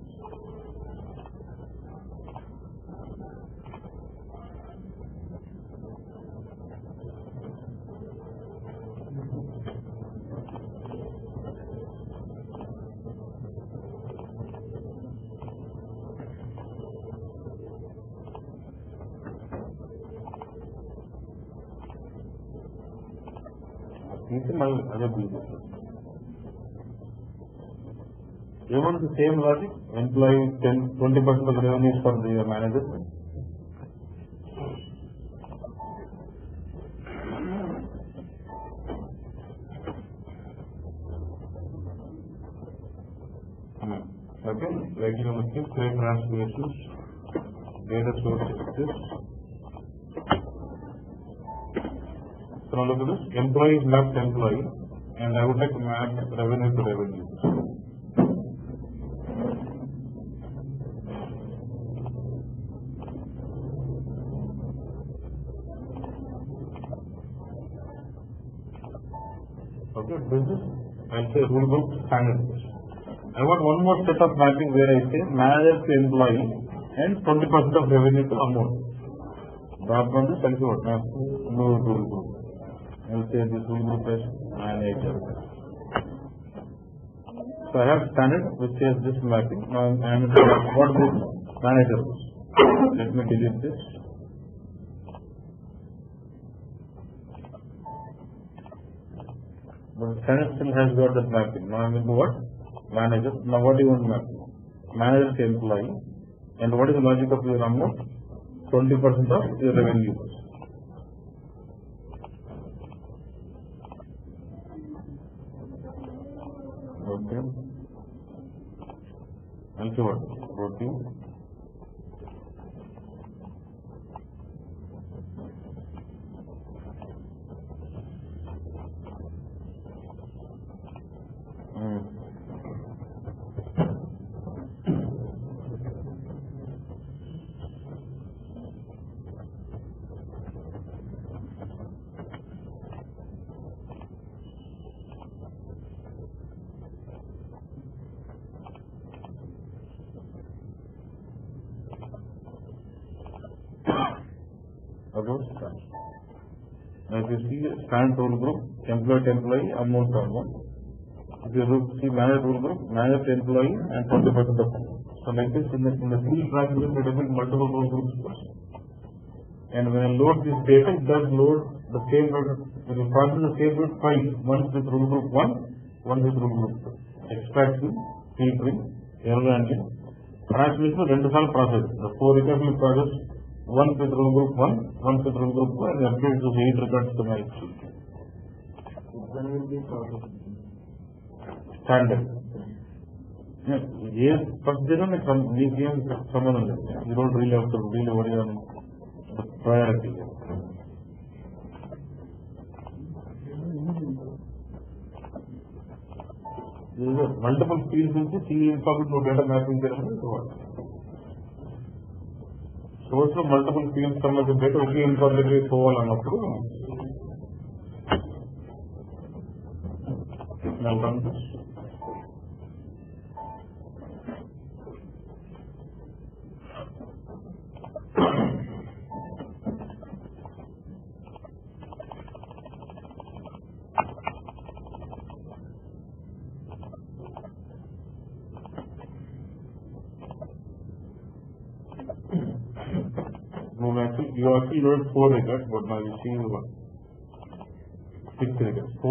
Even the same logic, employee 20% of the revenue for the manager. Okay, regular looking, trade transformations, data source this. So now look at this, employee is left employee, and I would like to map revenue to revenue. Okay, this is, I'll say rule book standard. I want one more set of mapping where I say manager to employee and 20% of revenue to amount. That one is also no rule book. I'll say this rule book is manager. So I have standard which says this mapping. Now I am going to what this manager is. Let me delete this. But standard still has got that mapping. Now I am into what? Manager. Now what do you want to map? Manager to employee. And what is the logic of your amount? 20% of your revenue. Okay. And so what? Routine. As you see, standard rule group, employee to employee, amount to amount. If you see manager rule group, manager to employee, and 20% of amount. So like this, in the single track, we develop multiple rule groups first. And when I load this data, it does load the same route, it will process the same route twice, once with rule group 1, once with rule group 2. Extracting, filtering, error handling. Transmission, రెండు సార్లు process. The 4 records will process. One with rule group 1, one with rule group 2, and update those 8 records to my exchange. When will be processed? Standard. Yes, first they don't come, these games someone on it. You don't really have to really worry on the priority. There are multiple fields in the C pocket no data mapping there. Source of multiple fields సంబంధించిన data ఒకే informative పోవాలన్నప్పుడు you actually loaded 4 records, but now you see 6 records. 4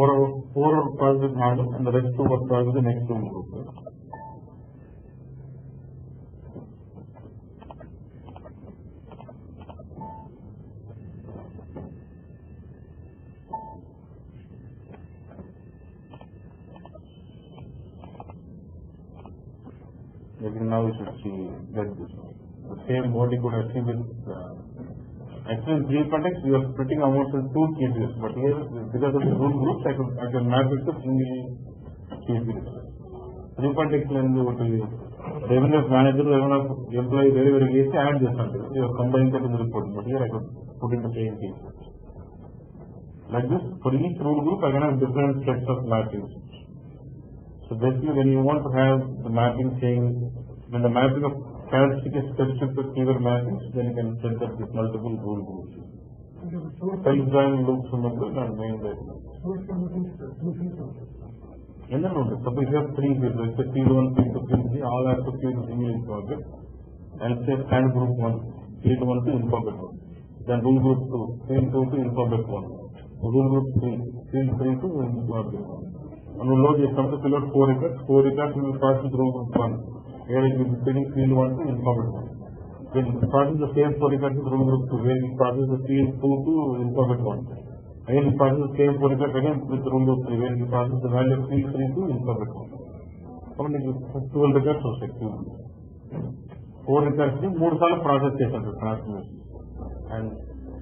are processed with handle and the rest 2 were processed with the next 2 group. Maybe now we should see that this. The same body could have seen with actually in 3 contexts we are splitting amounts in 2 cases, but here because of the rule groups I can map it to single case. 3 contexts and revenue of manager, revenue of employee very very easy add this something. You are combining that in the report, but here I could put in the same case. Like this, for each rule group, I can have different sets of mappings. So basically, when you want to have the mapping saying, when the mapping of characteristic is specific to keyword mappings, then you can set up with multiple rule groups. Self-join loops and main diagram. And then suppose you have three fields, like field 1, field 2, field 3, all have to field single info object. And say and group 1, field 1 to info object 1. Then rule group 2, field 2 to info object 1. Rule group 3, field 3 to info object 1. And we'll load this come to fill out 4 records. 4 records will be passed with rule group 1. Here it will be filling field 1 to info object 1. Then process the same 4 records with rule group 2, where we process the field 2 to info object 1. Again, we process the same 4 records again with rule group 3, where we process the value of field 3 to info object 1. How many 12 records or 4 records ni 3 సార్లు process చేశారు transformation.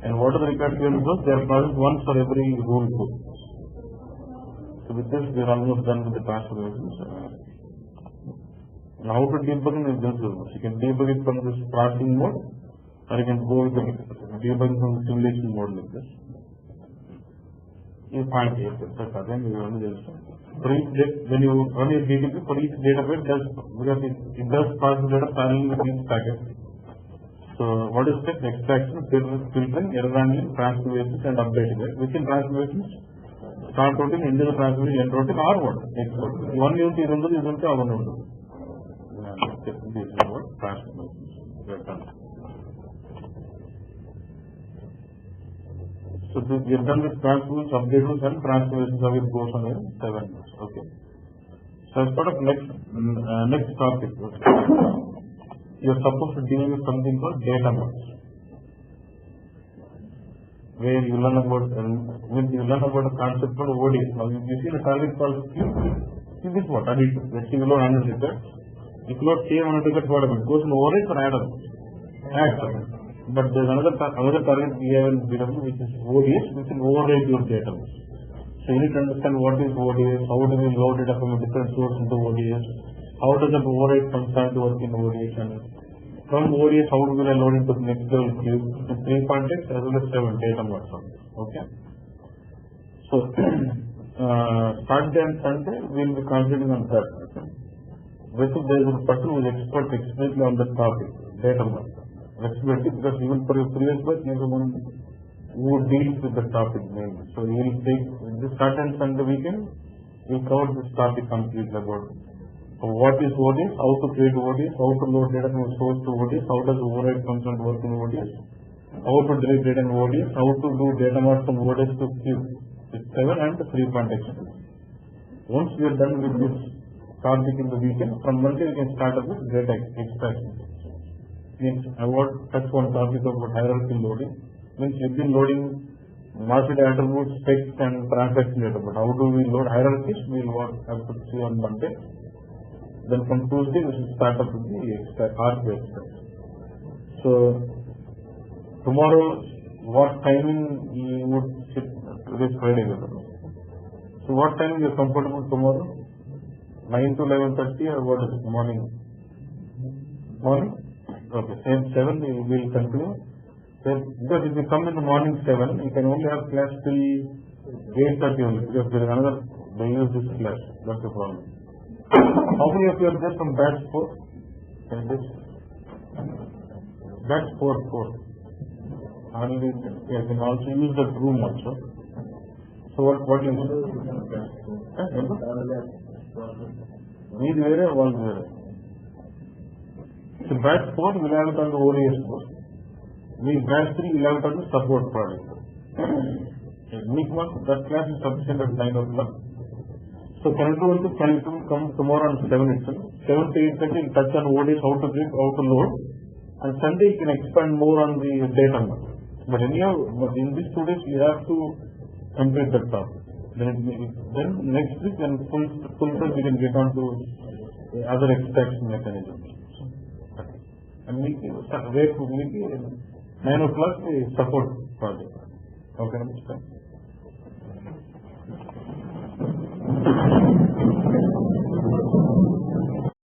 And what are the records given to us? They are processed once for every rule group. So with this, we are almost done with the transformations. Now, how to debug is just this. You can debug it from this parsing mode, or you can go with the debugging from the simulation mode like this. You find here, that's again we only just for each when you run your DTP for each database, because it does pass the data parallel with each packet. So what is step? Extraction, filtering, error handling, transformations, and updating it. Within transformations, start routing, end of the transformation, end routing, or what? One unit is under the other node. This is what transformations. So we are done with transformations, updations, and transformations. How it goes on in 7 minutes. Okay. So as part of next topic, you are supposed to deal with something called data models, where you learn about a concept called ODS. Now you see the target called queue. See this what? Addition. Let's see, we load 100 records. If you load same 100 records, what happens? It goes in override or add-on? Add. But there is another target we have in BW, which is ODS, which will override your database. So you need to understand what is ODS, how do we load data from a different source into ODS, how does the override function to work in ODS, and from ODS, how do we load into the next level queue with 3 context as well as 7 data modes. Okay. So Saturday and Sunday we will be concentrating on that. Okay. Basically, there is a person who is expert explicitly on that topic, data modes. Explicitly, because even for your previous work, you are one who deals with the topic mainly. So you will take this Saturday and Sunday weekend, we will cover this topic completely about what is ODS, how to create ODS, how to load data from source to ODS, how does override function work in ODS, how to delete data in ODS, how to do data mart from ODS to queue with 7 and 3 context. Once we are done with this topic in the weekend, from Monday we can start up with data extraction. Means I want to touch one topic about hierarchy loading. Means we have been loading master attributes, text and transaction data, but how do we load hierarchies? We will have to see on Monday. Then from Tuesday we should start up with the RP extraction. So tomorrow, what timing you would sit this Friday? So what time you are comfortable tomorrow? 9 to 11:30 or what is it? Morning? Okay, same 7 we will continue. So, because if you come in the morning 7, you can only have class till 8:30 only, because there is another, they use this class, that's the problem. How many of you are there from batch 4? Can this? Batch 4. Only, you can also use that room also. So what you do? Need where one where. So batch 4 will have it on the ODS course. Batch 3 will have it on the support project. Week 1, that class is sufficient at 9 o'clock. So can you come tomorrow on 7 itself. 7 to 8:30 will touch on ODS, how to create, how to load. And Sunday you can expand more on the data mode. But anyhow, in these 2 days you have to complete that topic. Then next week, when full time we can get on to other extraction mechanisms. And we wait for 9 o'clock support project. Okay, understand?